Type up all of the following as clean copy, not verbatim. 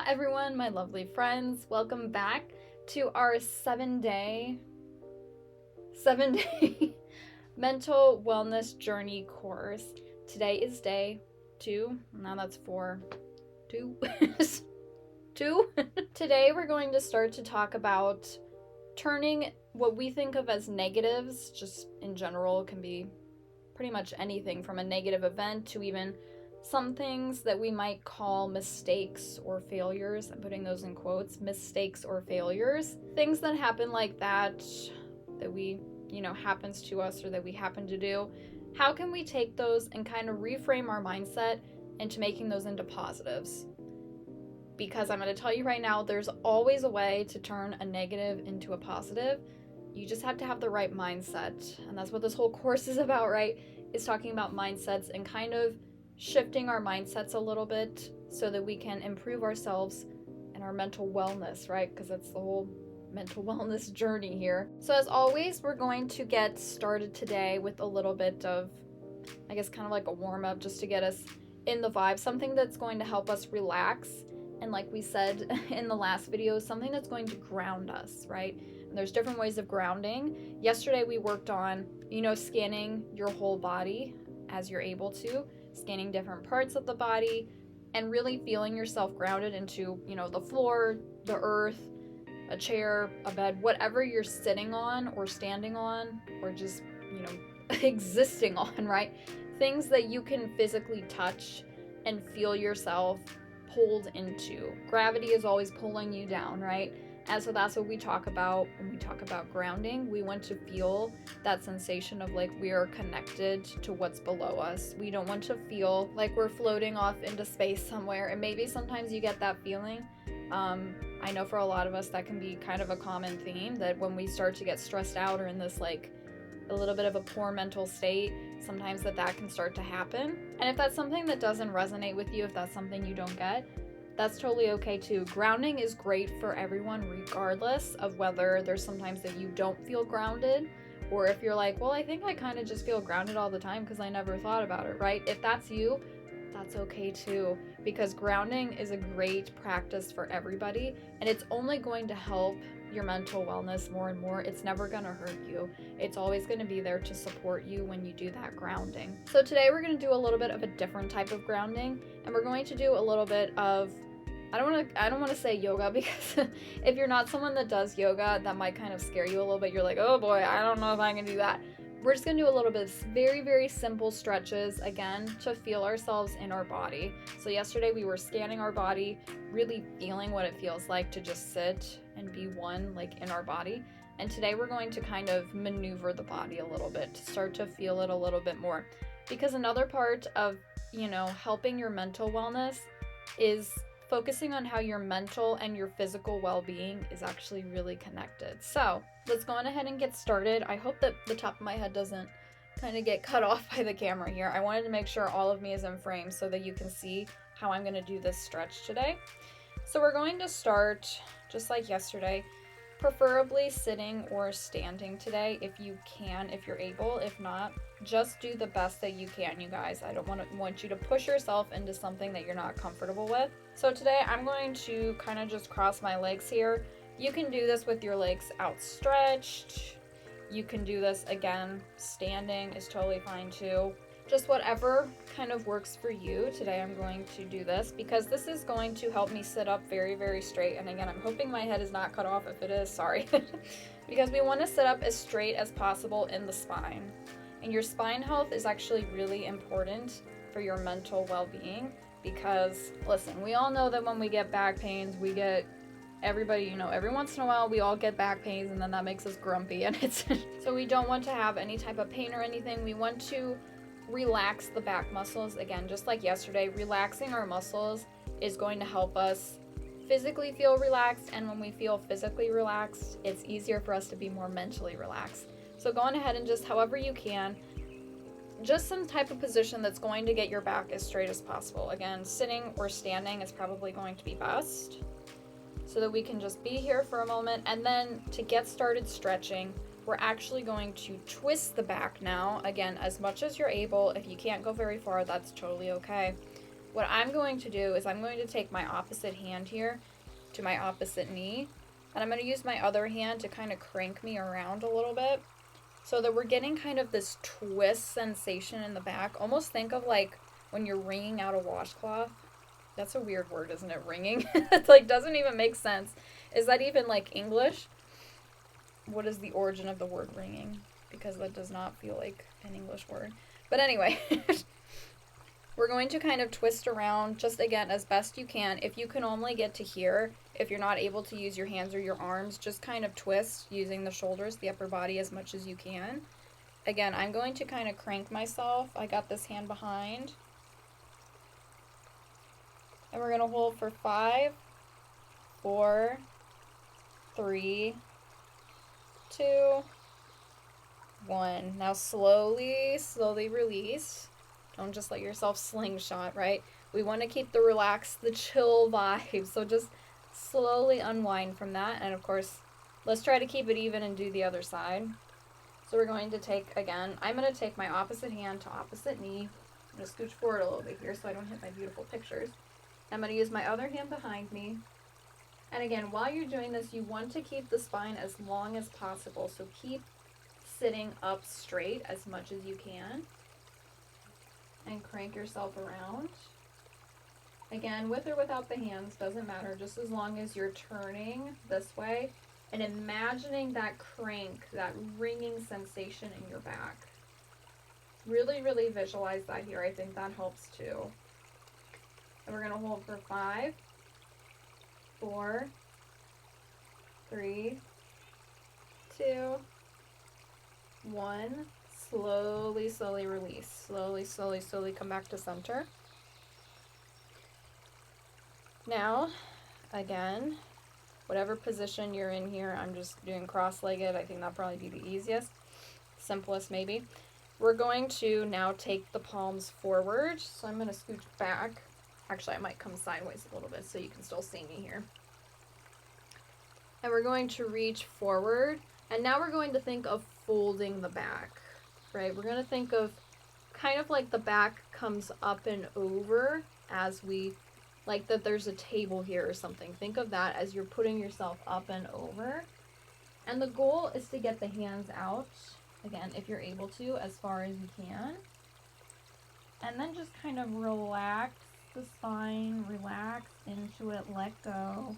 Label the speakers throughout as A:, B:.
A: everyone, my lovely friends. Welcome back to our 7-day mental wellness journey course. Today is day 2. Now that's 4. 2. 2. Today we're going to start to talk about turning what we think of as negatives, just in general, can be pretty much anything from a negative event to even some things that we might call mistakes or failures. I'm putting those in quotes, mistakes or failures. Things that happen like that we, happens to us or that we happen to do. How can we take those and kind of reframe our mindset into making those into positives? Because I'm going to tell you right now, there's always a way to turn a negative into a positive. You just have to have the right mindset. And that's what this whole course is about, right? It's talking about mindsets and kind of shifting our mindsets a little bit so that we can improve ourselves and our mental wellness, right? Because that's the whole mental wellness journey here. So as always, we're going to get started today with a little bit of, I guess, kind of like a warm-up just to get us in the vibe, something that's going to help us relax. And like we said in the last video, something that's going to ground us, right? And there's different ways of grounding. Yesterday we worked on, scanning your whole body as you're able to, scanning different parts of the body and really feeling yourself grounded into, the floor, the earth, a chair, a bed, whatever you're sitting on or standing on or just, existing on, right? Things that you can physically touch and feel yourself pulled into. Gravity is always pulling you down, right? And so that's what we talk about when we talk about grounding. We want to feel that sensation of like we are connected to what's below us. We don't want to feel like we're floating off into space somewhere. And maybe sometimes you get that feeling. I know for a lot of us that can be kind of a common theme, that when we start to get stressed out or in this like a little bit of a poor mental state, sometimes that can start to happen. And if that's something that doesn't resonate with you, if that's something you don't get, that's totally okay too. Grounding is great for everyone, regardless of whether there's sometimes that you don't feel grounded, or if you're like, well, I think I kind of just feel grounded all the time because I never thought about it, right? If that's you, that's okay too, because grounding is a great practice for everybody, and it's only going to help your mental wellness more and more. It's never going to hurt you. It's always going to be there to support you when you do that grounding. So today we're going to do a little bit of a different type of grounding, and we're going to do a little bit of, I don't want to say yoga, because if you're not someone that does yoga, that might kind of scare you a little bit. You're like, oh boy, I don't know if I can do that. We're just going to do a little bit of very, very simple stretches, again, to feel ourselves in our body. So yesterday we were scanning our body, really feeling what it feels like to just sit and be one, like in our body. And today we're going to kind of maneuver the body a little bit to start to feel it a little bit more. Because another part of, helping your mental wellness is focusing on how your mental and your physical well-being is actually really connected. So let's go on ahead and get started. I hope that the top of my head doesn't kind of get cut off by the camera here. I wanted to make sure all of me is in frame so that you can see how I'm going to do this stretch today. So we're going to start just like yesterday, preferably sitting or standing today if you can, if you're able. If not, just do the best that you can, you guys. I don't want you to push yourself into something that you're not comfortable with. So today I'm going to kind of just cross my legs here. You can do this with your legs outstretched. You can do this again, standing is totally fine too. Just whatever kind of works for you. Today I'm going to do this because this is going to help me sit up very, very straight. And again, I'm hoping my head is not cut off. If it is, sorry. Because we want to sit up as straight as possible in the spine. And your spine health is actually really important for your mental well-being. Because, listen, we all know that when we get back pains, we get, everybody, every once in a while we all get back pains, and then that makes us grumpy. And it's so we don't want to have any type of pain or anything. We want to relax the back muscles. Again, just like yesterday, relaxing our muscles is going to help us physically feel relaxed. And when we feel physically relaxed, it's easier for us to be more mentally relaxed. So go on ahead and just however you can, just some type of position that's going to get your back as straight as possible. Again, sitting or standing is probably going to be best, so that we can just be here for a moment. And then to get started stretching, we're actually going to twist the back now. Again, as much as you're able. If you can't go very far, that's totally okay. what I'm going to do is I'm going to take my opposite hand here to my opposite knee, and I'm going to use my other hand to kind of crank me around a little bit so that we're getting kind of this twist sensation in the back. Almost think of like when you're wringing out a washcloth. That's a weird word, isn't it? Wringing. It like doesn't even make sense. Is that even like English? What is the origin of the word wringing? Because that does not feel like an English word. But anyway, we're going to kind of twist around just again as best you can. If you can only get to here, if you're not able to use your hands or your arms, just kind of twist using the shoulders, the upper body as much as you can. Again, I'm going to kind of crank myself. I got this hand behind. And we're going to hold for 5, 4, 3, 2, 1. Now slowly release. Don't just let yourself slingshot, right? We want to keep the relaxed, the chill vibe. So just slowly unwind from that. And of course, let's try to keep it even and do the other side. So we're going to take, again, I'm going to take my opposite hand to opposite knee. I'm going to scooch forward a little bit here so I don't hit my beautiful pictures. I'm going to use my other hand behind me. And again, while you're doing this, you want to keep the spine as long as possible. So keep sitting up straight as much as you can. And crank yourself around. Again, with or without the hands, doesn't matter, just as long as you're turning this way and imagining that crank, that ringing sensation in your back. Really, really visualize that here. I think that helps too. And we're going to hold for 5, 4, 3, 2, 1. Slowly release. Slowly come back to center. Now, again, whatever position you're in here, I'm just doing cross-legged. I think that'll probably be the easiest, simplest maybe. We're going to now take the palms forward. So I'm going to scooch back. Actually, I might come sideways a little bit so you can still see me here. And we're going to reach forward. And now we're going to think of folding the back. Right, we're going to think of kind of like the back comes up and over as we, like that there's a table here or something. Think of that as you're putting yourself up and over. And the goal is to get the hands out, again, if you're able to, as far as you can. And then just kind of relax the spine, relax into it, let go.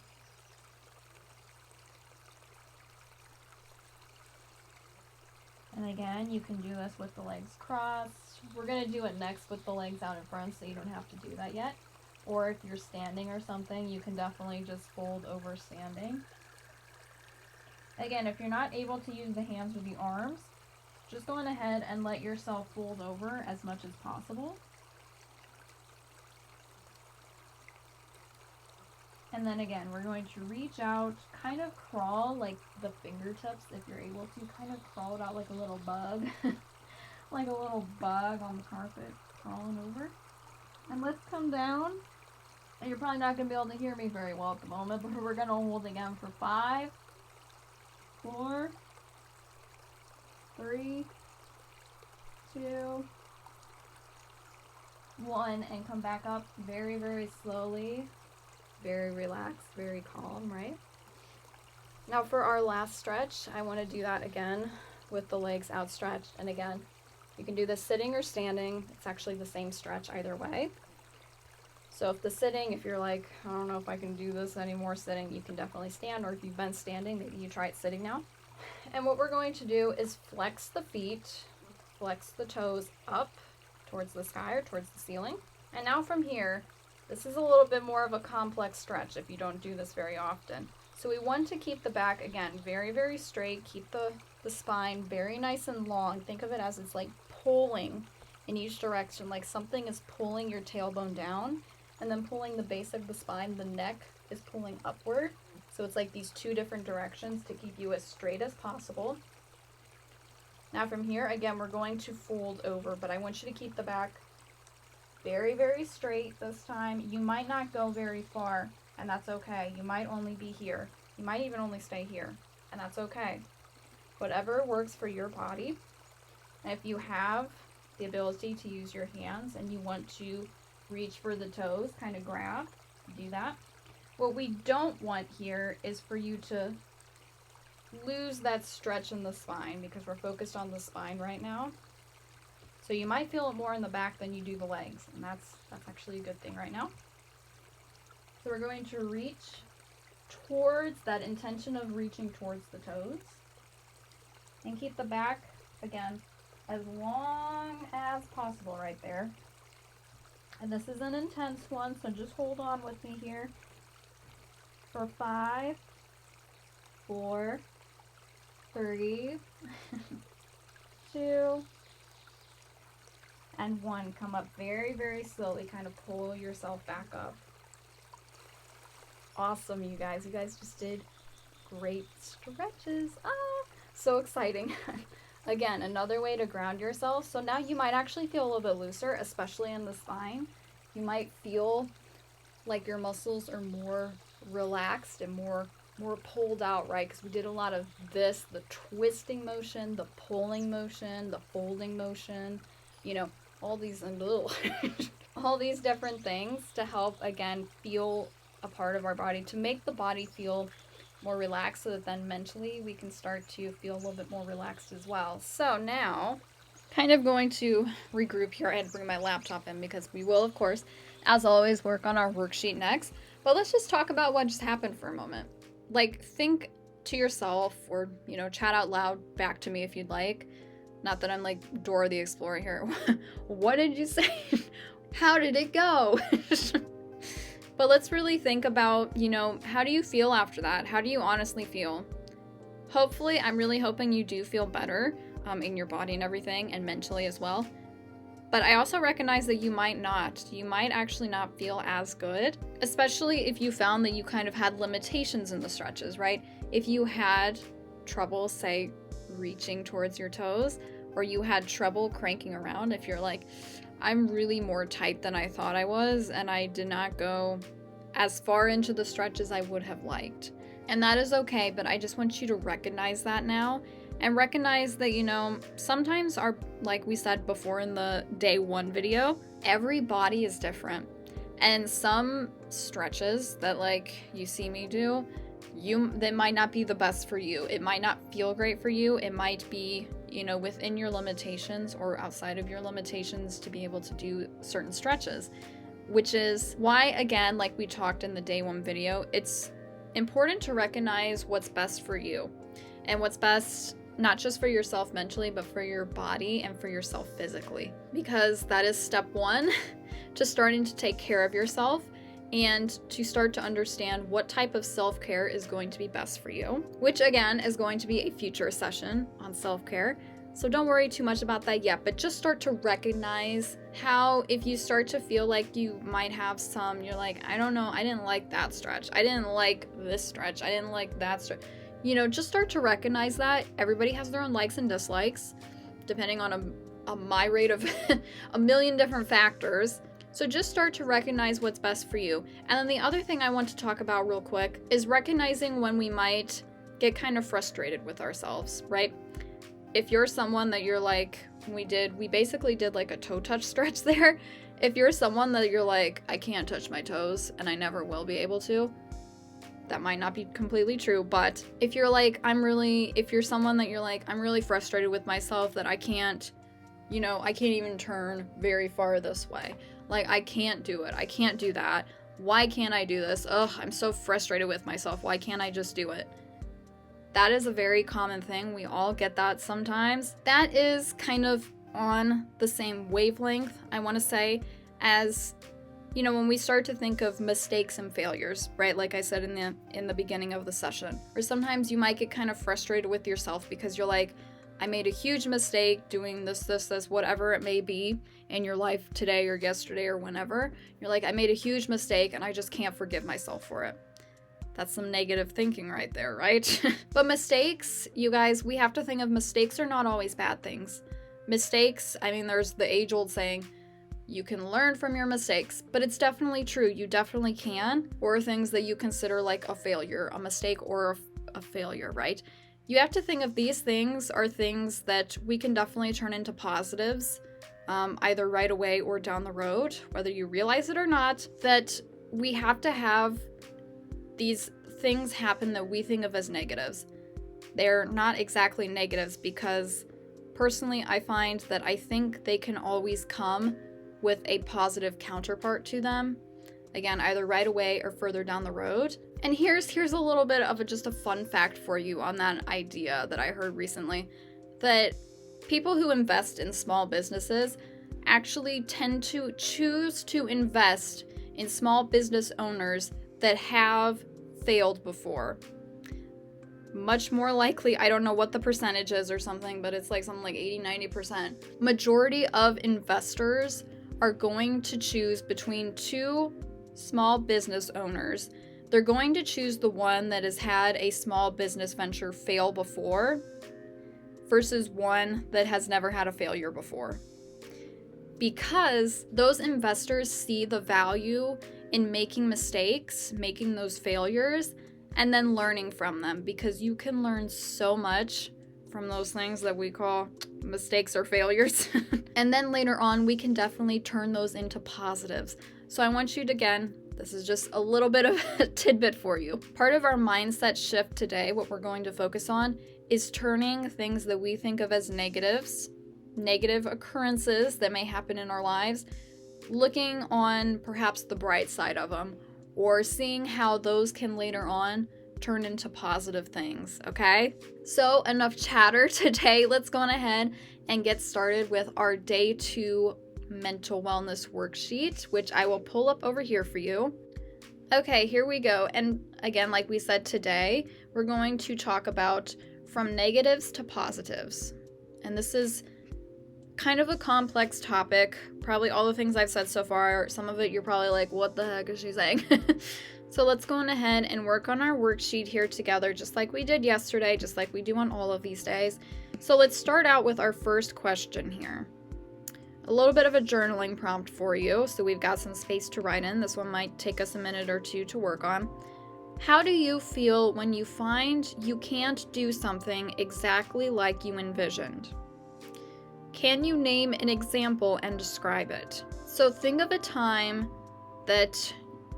A: And again, you can do this with the legs crossed. We're going to do it next with the legs out in front, so you don't have to do that yet. Or if you're standing or something, you can definitely just fold over standing. Again, if you're not able to use the hands or the arms, just go on ahead and let yourself fold over as much as possible. And then again, we're going to reach out, kind of crawl like the fingertips, if you're able to, kind of crawl it out like a little bug. Like a little bug on the carpet, crawling over. And let's come down. And you're probably not going to be able to hear me very well at the moment, but we're going to hold again for 5, 4, 3, 2, 1, and come back up very slowly. Very relaxed, very calm, right? Now for our last stretch, I want to do that again with the legs outstretched. And again, you can do this sitting or standing. It's actually the same stretch either way. So if the sitting, if you're like, I don't know if I can do this anymore sitting, you can definitely stand. Or if you've been standing, maybe you try it sitting now. And what we're going to do is flex the feet, flex the toes up towards the sky or towards the ceiling. And now from here, this is a little bit more of a complex stretch if you don't do this very often. So we want to keep the back, again, very straight. Keep the spine very nice and long. Think of it as it's like pulling in each direction, like something is pulling your tailbone down and then pulling the base of the spine. The neck is pulling upward. So it's like these two different directions to keep you as straight as possible. Now from here, again, we're going to fold over, but I want you to keep the back very straight this time. You might not go very far, and that's okay. You might only be here. You might even only stay here, and that's okay. Whatever works for your body. And if you have the ability to use your hands and you want to reach for the toes, kind of grab, do that. What we don't want here is for you to lose that stretch in the spine, because we're focused on the spine right now. So you might feel it more in the back than you do the legs, and that's actually a good thing right now. So we're going to reach towards that intention of reaching towards the toes, and keep the back, again, as long as possible right there. And this is an intense one, so just hold on with me here for 5, 4, 3, 2, and 1. Come up very, very slowly. Kind of pull yourself back up. Awesome, you guys. You guys just did great stretches. Ah, so exciting. Again, another way to ground yourself. So now you might actually feel a little bit looser, especially in the spine. You might feel like your muscles are more relaxed and more pulled out, right? Because we did a lot of this, the twisting motion, the pulling motion, the folding motion, you know, all these all these different things to help, again, feel a part of our body, to make the body feel more relaxed, so that then mentally we can start to feel a little bit more relaxed as well. So now, kind of going to regroup here. I had to bring my laptop in because we will, of course, as always, work on our worksheet next. But let's just talk about what just happened for a moment. Like, think to yourself, or, you know, chat out loud back to me if you'd like. Not that I'm like Dora the Explorer here. What did you say? How did it go? But let's really think about, you know, how do you feel after that? How do you honestly feel? Hopefully, I'm really hoping you do feel better in your body and everything, and mentally as well. But I also recognize that you might not. You might actually not feel as good, especially if you found that you kind of had limitations in the stretches, right? If you had trouble, say, reaching towards your toes, or you had trouble cranking around, if you're like, I'm really more tight than I thought I was, and I did not go as far into the stretch as I would have liked. And that is okay, but I just want you to recognize that now, and recognize that, you know, sometimes like we said before in the day 1 video, every body is different. And some stretches that, like, you see me do, they might not be the best for you. It might not feel great for you. It might be, you know, within your limitations or outside of your limitations to be able to do certain stretches, which is why, again, like we talked in the day 1 video, it's important to recognize what's best for you, and what's best not just for yourself mentally, but for your body and for yourself physically, because that is step 1 to starting to take care of yourself and to start to understand what type of self-care is going to be best for you, which again is going to be a future session on self-care. So don't worry too much about that yet, but just start to recognize how, if you start to feel like you might have some, you're like, I don't know, I didn't like that stretch. I didn't like this stretch. I didn't like that stretch. You know, just start to recognize that everybody has their own likes and dislikes, depending on a myriad of a million different factors. So just start to recognize what's best for you. And then the other thing I want to talk about real quick is recognizing when we might get kind of frustrated with ourselves, right? If you're someone that you're like, we basically did like a toe touch stretch there. If you're someone that you're like, I can't touch my toes and I never will be able to, that might not be completely true. But if you're like, if you're someone that you're like, I'm really frustrated with myself that I can't, you know, I can't even turn very far this way. Like, I can't do it. I can't do that. Why can't I do this? Ugh, I'm so frustrated with myself. Why can't I just do it? That is a very common thing. We all get that sometimes. That is kind of on the same wavelength, I want to say, as, you know, when we start to think of mistakes and failures, right? Like I said in the beginning of the session. Or sometimes you might get kind of frustrated with yourself because you're like, I made a huge mistake doing this, whatever it may be in your life today or yesterday or whenever. You're like, I made a huge mistake and I just can't forgive myself for it. That's some negative thinking right there, right? But mistakes, you guys, we have to think of mistakes are not always bad things. Mistakes, I mean, there's the age-old saying, you can learn from your mistakes, but it's definitely true. You definitely can. Or things that you consider like a failure, a mistake or a failure, right? You have to think of these things are things that we can definitely turn into positives either right away or down the road, whether you realize it or not, that we have to have these things happen that we think of as negatives. They're not exactly negatives because personally I find that I think they can always come with a positive counterpart to them. Again, either right away or further down the road. And here's a little bit of just a fun fact for you on that idea that I heard recently, that people who invest in small businesses actually tend to choose to invest in small business owners that have failed before. Much more likely, I don't know what the percentage is or something, but it's like something like 80-90%. Majority of investors are going to choose between two small business owners. They're going to choose the one that has had a small business venture fail before versus one that has never had a failure before. Because those investors see the value in making mistakes, making those failures, and then learning from them, because you can learn so much from those things that we call mistakes or failures. And then later on, we can definitely turn those into positives. So I want you to, again, this is just a little bit of a tidbit for you. Part of our mindset shift today, what we're going to focus on, is turning things that we think of as negatives, negative occurrences that may happen in our lives, looking on perhaps the bright side of them, or seeing how those can later on turn into positive things, okay? So enough chatter today. Let's go on ahead and get started with our day 2 mental wellness worksheet, which I will pull up over here for you. Okay, here we go. And again, like we said today, we're going to talk about from negatives to positives. And this is kind of a complex topic. Probably all the things I've said so far, some of it you're probably like, what the heck is she saying? So let's go on ahead and work on our worksheet here together, just like we did yesterday, just like we do on all of these days. So let's start out with our first question here. A little bit of a journaling prompt for you, so we've got some space to write in. This one might take us a minute or two to work on. How do you feel when you find you can't do something exactly like you envisioned? Can you name an example and describe it? So think of a time that,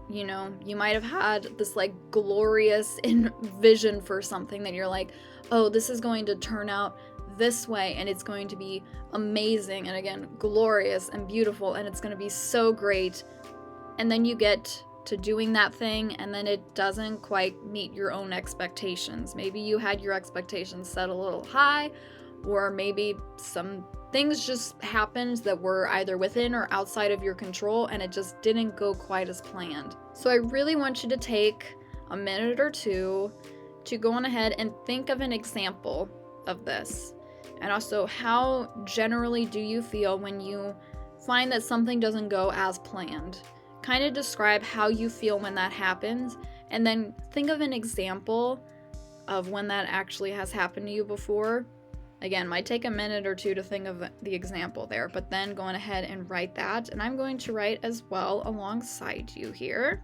A: you might have had this like glorious vision for something that you're like, oh, this is going to turn out this way and it's going to be amazing and again, glorious and beautiful and it's going to be so great. And then you get to doing that thing and then it doesn't quite meet your own expectations. Maybe you had your expectations set a little high, or maybe some things just happened that were either within or outside of your control and it just didn't go quite as planned. So I really want you to take a minute or two to go on ahead and think of an example of this. And also, how generally do you feel when you find that something doesn't go as planned? Kind of describe how you feel when that happens, and then think of an example of when that actually has happened to you before. Again, might take a minute or two to think of the example there, but then go on ahead and write that. And I'm going to write as well alongside you here.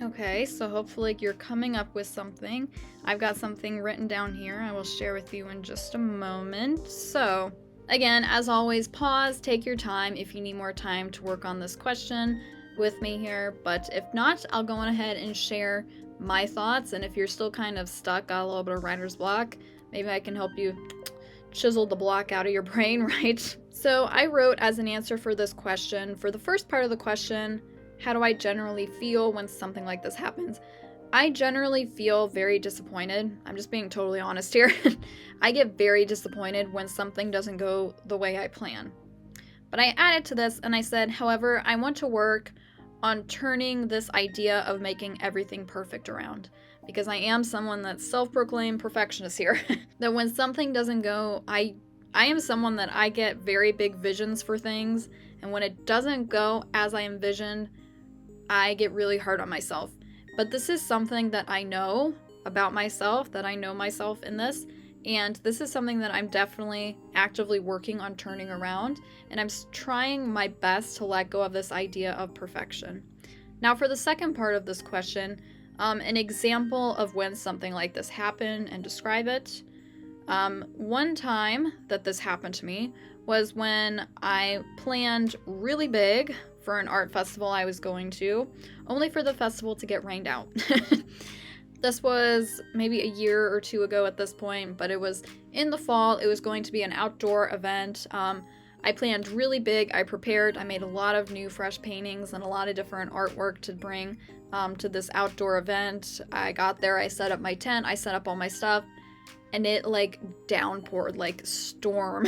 A: Okay, so hopefully you're coming up with something. I've got something written down here I will share with you in just a moment. So, again, as always, pause, take your time if you need more time to work on this question with me here. But if not, I'll go on ahead and share my thoughts. And if you're still kind of stuck, got a little bit of writer's block, maybe I can help you chisel the block out of your brain, right? So I wrote as an answer for this question, for the first part of the question, how do I generally feel when something like this happens? I generally feel very disappointed. I'm just being totally honest here. I get very disappointed when something doesn't go the way I plan. But I added to this and I said, however, I want to work on turning this idea of making everything perfect around. Because I am someone that's self-proclaimed perfectionist here. That when something doesn't go, I am someone that I get very big visions for things. And when it doesn't go as I envisioned, I get really hard on myself. But this is something that I know about myself, that I know myself in this. And this is something that I'm definitely actively working on turning around. And I'm trying my best to let go of this idea of perfection. Now for the second part of this question, an example of when something like this happened and describe it. One time that this happened to me was when I planned really big for an art festival I was going to, only for the festival to get rained out. This was maybe a year or two ago at this point, but it was in the fall. It was going to be an outdoor event. I planned really big. I prepared. I made a lot of new fresh paintings and a lot of different artwork to bring to this outdoor event. I got there. I set up my tent. I set up all my stuff. And it like downpoured, like storm.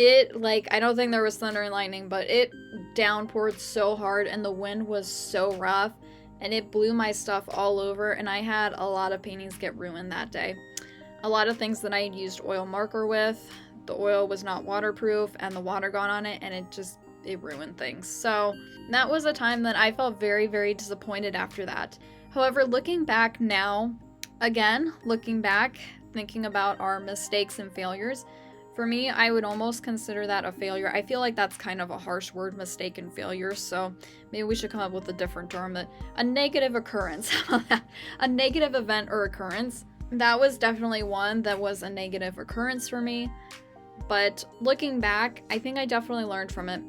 A: I don't think there was thunder and lightning, but it downpoured so hard and the wind was so rough and it blew my stuff all over and I had a lot of paintings get ruined that day. A lot of things that I had used oil marker with, the oil was not waterproof and the water got on it and it ruined things. So that was a time that I felt very, very disappointed after that. However, looking back now, thinking about our mistakes and failures, for me, I would almost consider that a failure. I feel like that's kind of a harsh word, mistake and failure, so maybe we should come up with a different term, a negative occurrence. A negative event or occurrence. That was definitely one that was a negative occurrence for me, but looking back, I think I definitely learned from it,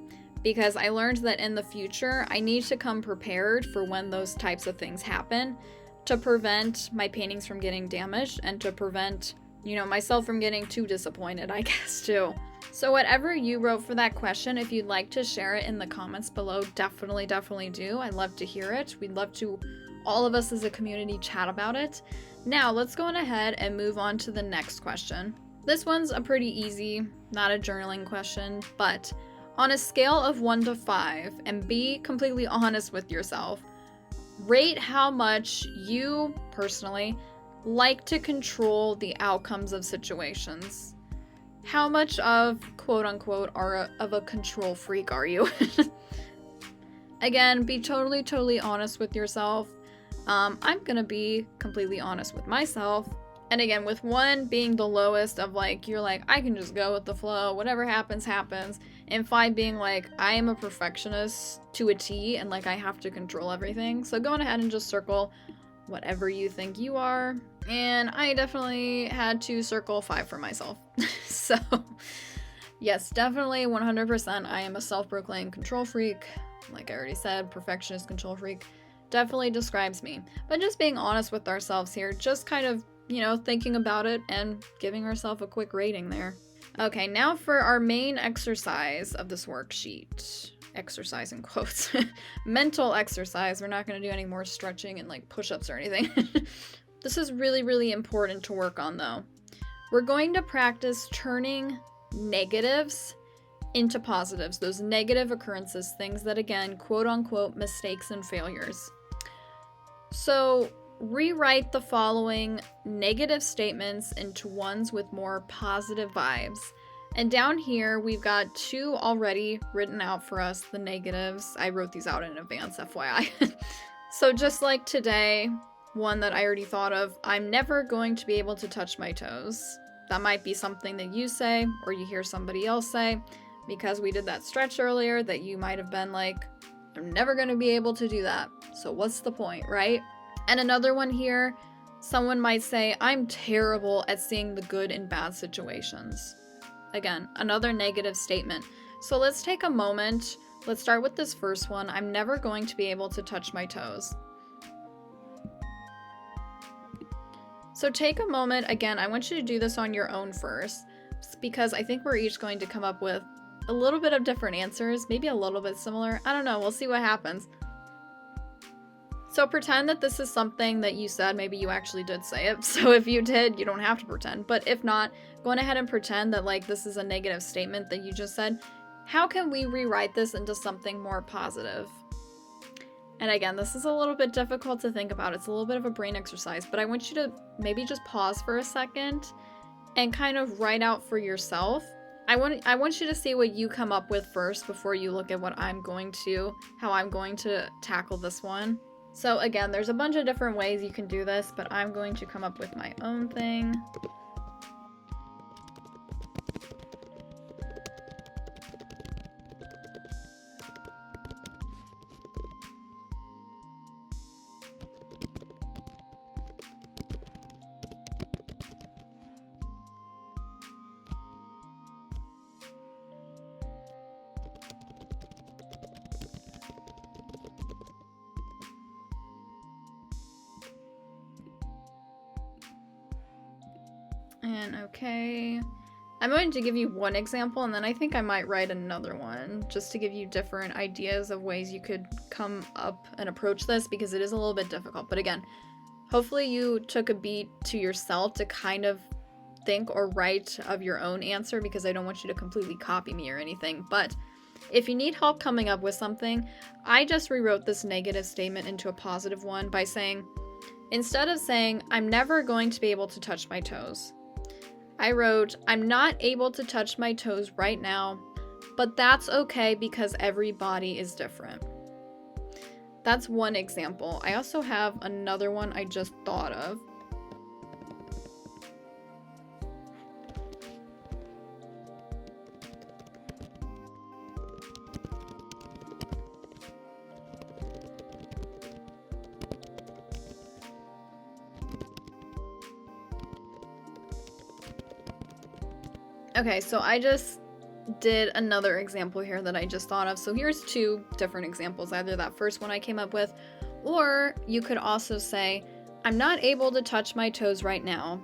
A: because I learned that in the future, I need to come prepared for when those types of things happen, to prevent my paintings from getting damaged and to prevent, myself from getting too disappointed, I guess, too. So whatever you wrote for that question, if you'd like to share it in the comments below, definitely do. I'd love to hear it. We'd love to, all of us as a community, chat about it. Now, let's go on ahead and move on to the next question. This one's a pretty easy, not a journaling question, but on a scale of 1 to 5, and be completely honest with yourself, rate how much you, personally, like to control the outcomes of situations. How much of, quote-unquote, of a control freak are you? Again, be totally honest with yourself. I'm gonna be completely honest with myself. And again, with 1 being the lowest of you're like, I can just go with the flow, whatever happens, happens. And 5 being like, I am a perfectionist to a T and I have to control everything. So go on ahead and just circle whatever you think you are. And I definitely had to circle 5 for myself. So yes, definitely 100% I am a self-proclaimed control freak. Like I already said, perfectionist control freak definitely describes me. But just being honest with ourselves here, just kind of, thinking about it and giving ourselves a quick rating there. Okay, now for our main exercise of this worksheet. Exercise in quotes. Mental exercise. We're not going to do any more stretching and push-ups or anything. This is really important to work on though. We're going to practice turning negatives into positives. Those negative occurrences, things that again, quote-unquote, mistakes and failures. So rewrite the following negative statements into ones with more positive vibes. And down here, we've got 2 already written out for us, the negatives. I wrote these out in advance, FYI. So just like today, one that I already thought of, I'm never going to be able to touch my toes. That might be something that you say, or you hear somebody else say, because we did that stretch earlier that you might have been like, I'm never going to be able to do that. So what's the point, right? And another one here, someone might say, I'm terrible at seeing the good in bad situations. Again, another negative statement. So let's take a moment. Let's start with this first one. I'm never going to be able to touch my toes. So take a moment. Again, I want you to do this on your own first, because I think we're each going to come up with a little bit of different answers, maybe a little bit similar. I don't know. We'll see what happens. So pretend that this is something that you said. Maybe you actually did say it. So if you did, you don't have to pretend. But if not, go ahead and pretend that like this is a negative statement that you just said. How can we rewrite this into something more positive? And again, this is a little bit difficult to think about. It's a little bit of a brain exercise, but I want you to maybe just pause for a second and kind of write out for yourself. I want you to see what you come up with first before you look at how I'm going to tackle this one. So again, there's a bunch of different ways you can do this, but I'm going to come up with my own thing. And okay, I'm going to give you one example, and then I think I might write another one just to give you different ideas of ways you could come up and approach this, because it is a little bit difficult. But again, hopefully you took a beat to yourself to kind of think or write of your own answer, because I don't want you to completely copy me or anything. But if you need help coming up with something, I just rewrote this negative statement into a positive one by saying, instead of saying, I'm never going to be able to touch my toes, I wrote, I'm not able to touch my toes right now, but that's okay because every body is different. That's one example. I also have another one I just thought of. Okay, so I just did another example here that I just thought of. So here's two different examples, either that first one I came up with, or you could also say, I'm not able to touch my toes right now,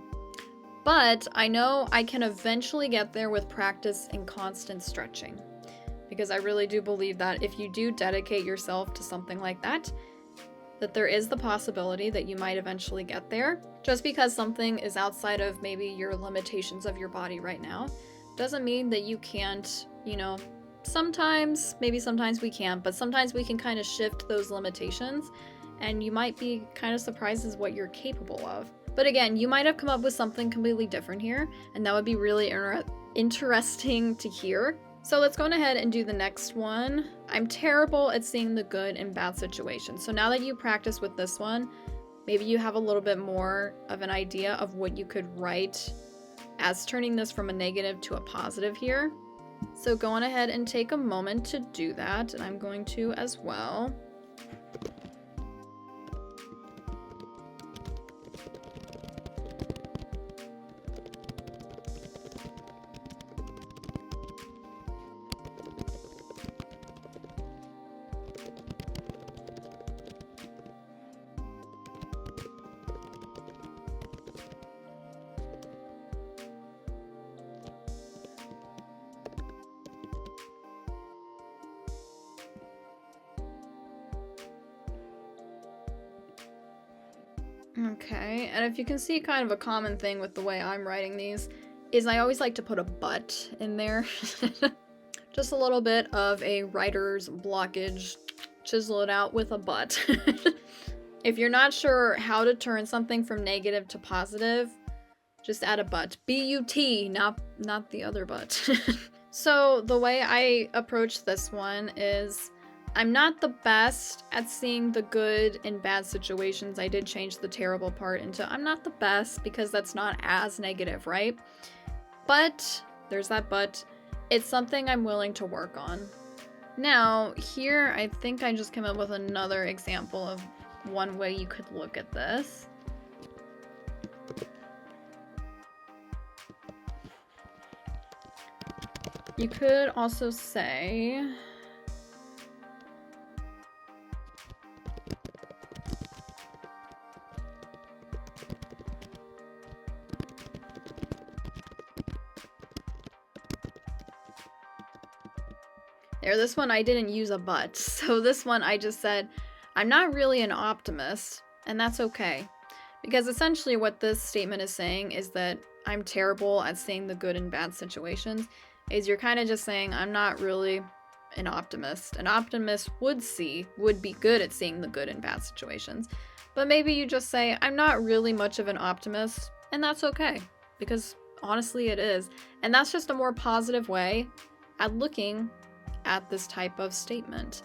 A: but I know I can eventually get there with practice and constant stretching. Because I really do believe that if you do dedicate yourself to something like that, that there is the possibility that you might eventually get there. Just because something is outside of maybe your limitations of your body right now doesn't mean that you can't, sometimes we can't, but sometimes we can kind of shift those limitations, and you might be kind of surprised as what you're capable of. But again, you might have come up with something completely different here, and that would be really interesting to hear. So let's go ahead and do the next one. I'm terrible at seeing the good in bad situations. So now that you practice with this one, maybe you have a little bit more of an idea of what you could write as turning this from a negative to a positive here. So go on ahead and take a moment to do that, and I'm going to as well. Okay, and if you can see, kind of a common thing with the way I'm writing these is I always like to put a but in there. Just a little bit of a writer's blockage. Chisel it out with a but. If you're not sure how to turn something from negative to positive, just add a but. B-U-T, not the other but. So the way I approach this one is, I'm not the best at seeing the good in bad situations. I did change the terrible part into I'm not the best, because that's not as negative, right? But, there's that but, it's something I'm willing to work on. Now, here, I think I just came up with another example of one way you could look at this. You could also say, this one I didn't use a but. So this one I just said, I'm not really an optimist, and that's okay. Because essentially what this statement is saying is that I'm terrible at seeing the good in bad situations. Is you're kind of just saying, I'm not really an optimist. An optimist would be good at seeing the good in bad situations. But maybe you just say, I'm not really much of an optimist, and that's okay. Because honestly it is. And that's just a more positive way at looking at this type of statement.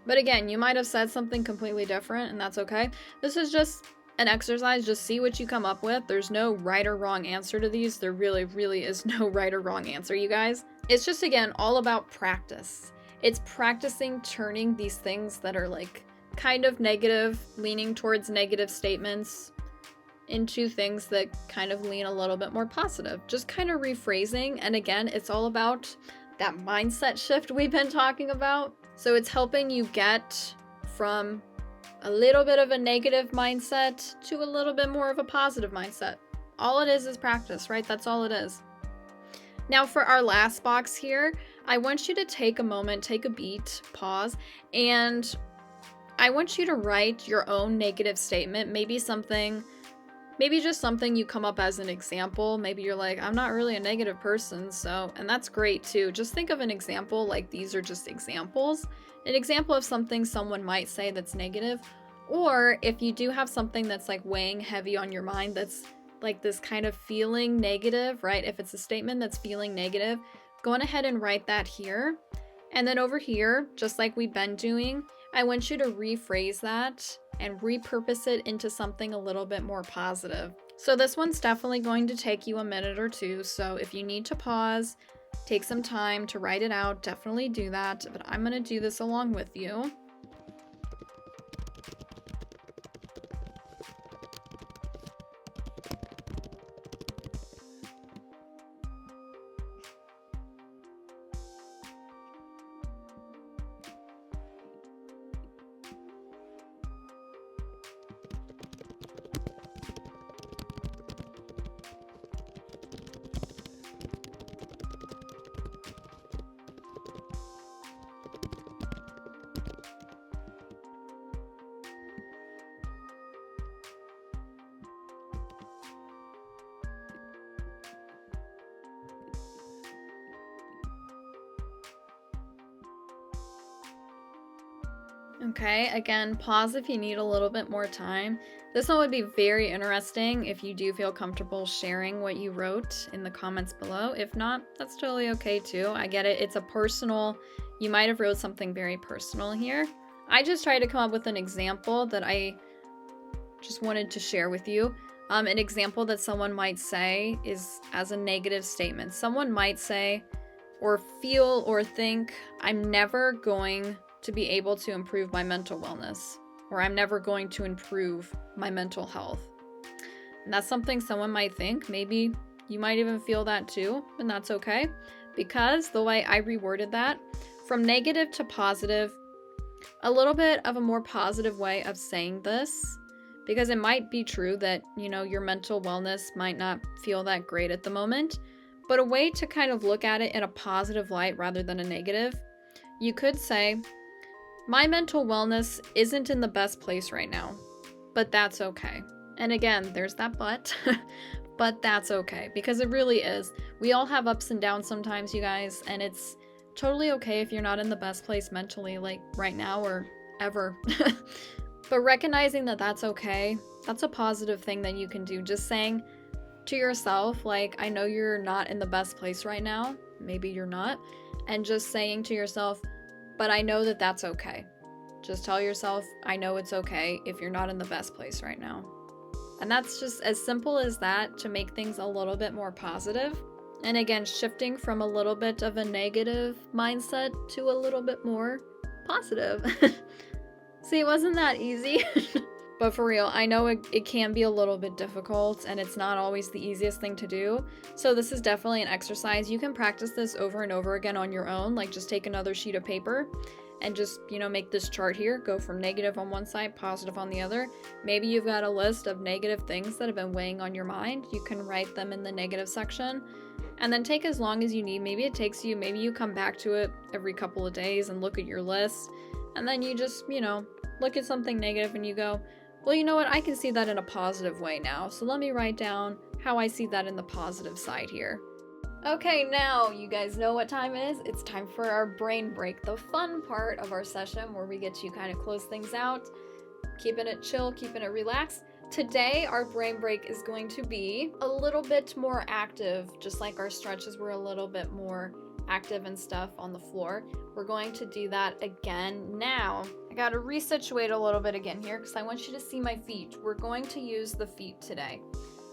A: But again, you might have said something completely different, and that's okay. This is just an exercise. Just see what you come up with. There's no right or wrong answer to these. There really, really is no right or wrong answer, you guys. It's just, again, all about practice. It's practicing turning these things that are like kind of negative, leaning towards negative statements, into things that kind of lean a little bit more positive. Just kind of rephrasing. And again, it's all about that mindset shift we've been talking about. So it's helping you get from a little bit of a negative mindset to a little bit more of a positive mindset. All it is practice, right? That's all it is. Now for our last box here, I want you to take a moment, take a beat, pause, and I want you to write your own negative statement. Maybe just something you come up as an example. Maybe you're like, I'm not really a negative person, so, and that's great too. Just think of an example, like these are just examples. An example of something someone might say that's negative. Or if you do have something that's like weighing heavy on your mind, that's like this kind of feeling negative, right? If it's a statement that's feeling negative, go on ahead and write that here. And then over here, just like we've been doing, I want you to rephrase that and repurpose it into something a little bit more positive. So this one's definitely going to take you a minute or two. So if you need to pause, take some time to write it out, definitely do that. But I'm going to do this along with you. Okay, again, pause if you need a little bit more time. This one would be very interesting if you do feel comfortable sharing what you wrote in the comments below. If not, that's totally okay too. I get it. It's a personal, you might have wrote something very personal here. I just tried to come up with an example that I just wanted to share with you. An example that someone might say is as a negative statement. Someone might say or feel or think, I'm never going to be able to improve my mental wellness, or I'm never going to improve my mental health. And that's something someone might think. Maybe you might even feel that too, and that's okay. Because the way I reworded that, from negative to positive, a little bit of a more positive way of saying this, because it might be true that, you know, your mental wellness might not feel that great at the moment, but a way to kind of look at it in a positive light rather than a negative, you could say, my mental wellness isn't in the best place right now, but that's okay. And again, there's that but, but that's okay, because it really is. We all have ups and downs sometimes, you guys, and it's totally okay if you're not in the best place mentally, like right now or ever. But recognizing that that's okay, that's a positive thing that you can do. Just saying to yourself, like, I know you're not in the best place right now, maybe you're not, and just saying to yourself, but I know that that's okay. Just tell yourself, I know it's okay if you're not in the best place right now. And that's just as simple as that to make things a little bit more positive. And again, shifting from a little bit of a negative mindset to a little bit more positive. See, it wasn't that easy. But for real, I know it can be a little bit difficult and it's not always the easiest thing to do. So this is definitely an exercise. You can practice this over and over again on your own. Like just take another sheet of paper and just, make this chart here. Go from negative on one side, positive on the other. Maybe you've got a list of negative things that have been weighing on your mind. You can write them in the negative section and then take as long as you need. Maybe it takes you, maybe you come back to it every couple of days and look at your list. And then you just, look at something negative and you go, well, you know what? I can see that in a positive way now. So let me write down how I see that in the positive side here. Okay, now you guys know what time it is. It's time for our brain break, the fun part of our session where we get to kind of close things out, keeping it chill, keeping it relaxed. Today, our brain break is going to be a little bit more active, just like our stretches were a little bit more active and stuff on the floor. We're going to do that again now. I gotta resituate a little bit again here because I want you to see my feet. We're going to use the feet today.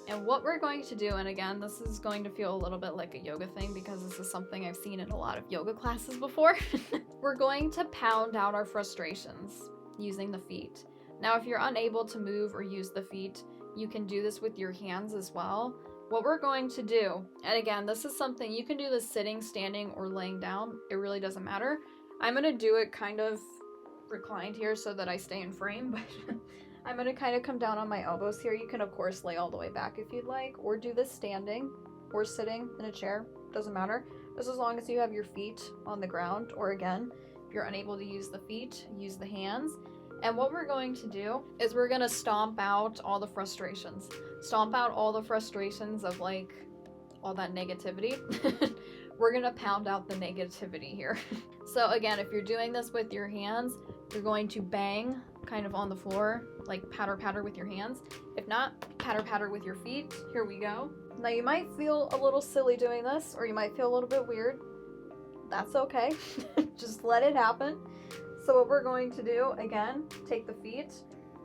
A: And what we're going to do, and again, this is going to feel a little bit like a yoga thing because this is something I've seen in a lot of yoga classes before. We're going to pound out our frustrations using the feet. Now, if you're unable to move or use the feet, you can do this with your hands as well. What we're going to do, and again, this is something you can do this sitting, standing, or laying down. It really doesn't matter. I'm going to do it kind of reclined here so that I stay in frame, but I'm going to kind of come down on my elbows here. You can, of course, lay all the way back if you'd like, or do this standing or sitting in a chair. Doesn't matter. Just as long as you have your feet on the ground, or again, if you're unable to use the feet, use the hands. And what we're going to do is we're going to stomp out all the frustrations. Stomp out all the frustrations of like all that negativity. We're going to pound out the negativity here. So again, if you're doing this with your hands, you're going to bang kind of on the floor, like patter patter with your hands. If not, patter patter with your feet. Here we go. Now you might feel a little silly doing this, or you might feel a little bit weird. That's okay. Just let it happen. So what we're going to do, again, take the feet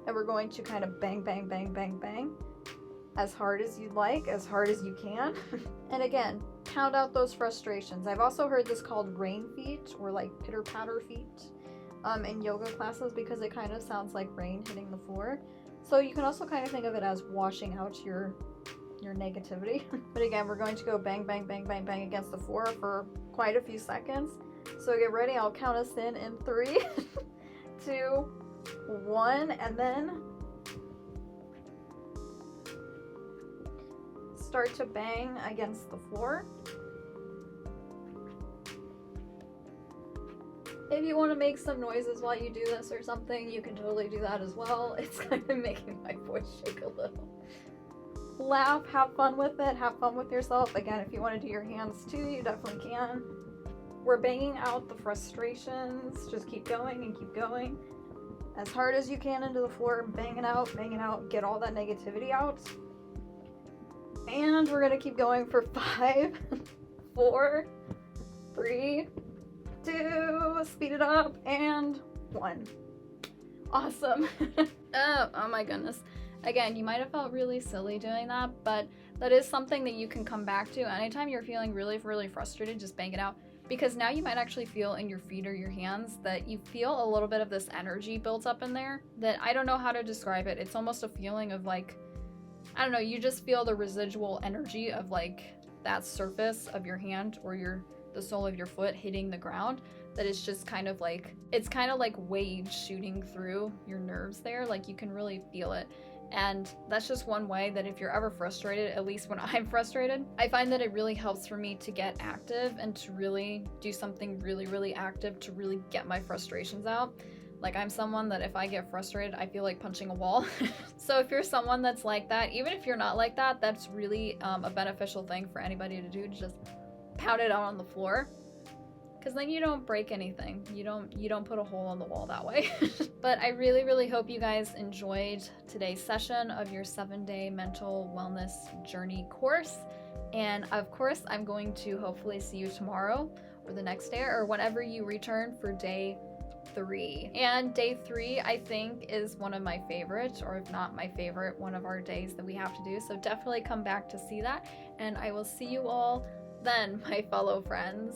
A: and we're going to kind of bang, bang, bang, bang, bang as hard as you'd like, as hard as you can. And again, pound out those frustrations. I've also heard this called rain feet or like pitter patter feet in yoga classes because it kind of sounds like rain hitting the floor. So you can also kind of think of it as washing out your negativity. But again, we're going to go bang, bang, bang, bang, bang against the floor for quite a few seconds. So get ready, I'll count us in 3, 2, 1, and then start to bang against the floor. If you want to make some noises while you do this or something, you can totally do that as well. It's kind of making my voice shake a little. Laugh, have fun with it, have fun with yourself. Again, if you want to do your hands too, you definitely can. We're banging out the frustrations. Just keep going and keep going. As hard as you can into the floor, bang it out, get all that negativity out. And we're gonna keep going for 5, 4, 3, 2, speed it up, and 1. Awesome. Oh my goodness. Again, you might have felt really silly doing that, but that is something that you can come back to. Anytime you're feeling really, really frustrated, just bang it out. Because now you might actually feel in your feet or your hands that you feel a little bit of this energy built up in there that I don't know how to describe it. It's almost a feeling of like, I don't know, you just feel the residual energy of like that surface of your hand or the sole of your foot hitting the ground. That is just kind of like, it's kind of like waves shooting through your nerves there. Like you can really feel it. And that's just one way that if you're ever frustrated, at least when I'm frustrated, I find that it really helps for me to get active and to really do something really, really active to really get my frustrations out. Like I'm someone that if I get frustrated, I feel like punching a wall. So if you're someone that's like that, even if you're not like that, that's really a beneficial thing for anybody to do, to just pound it out on the floor. Because then you don't break anything. You don't put a hole on the wall that way. But I really, really hope you guys enjoyed today's session of your 7-day mental wellness journey course. And of course, I'm going to hopefully see you tomorrow or the next day or whenever you return for day 3. And day 3, I think, is one of my favorites, or if not my favorite, one of our days that we have to do. So definitely come back to see that. And I will see you all Then, my fellow friends,